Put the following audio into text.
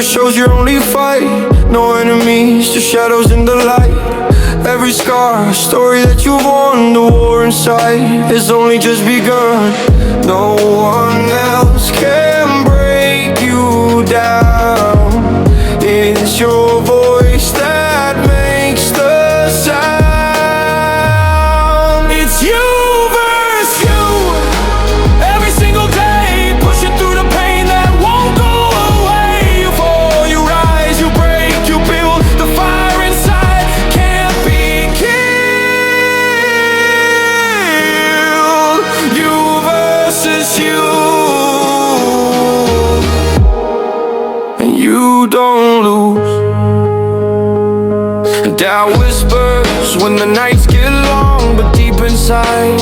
mirror shows your only fight. No enemies, just shadows in the light. Every scar, a story that you've won. The war inside has only just begun. No one else can break you down. It's your voice that makes the sound. It's you versus you. Every single day, pushing through the pain that won't go away. You fall, you rise, you break, you build. The fire inside can't be killed. You versus you, and you don't lose. Doubt whispers when the nights get long, but deep inside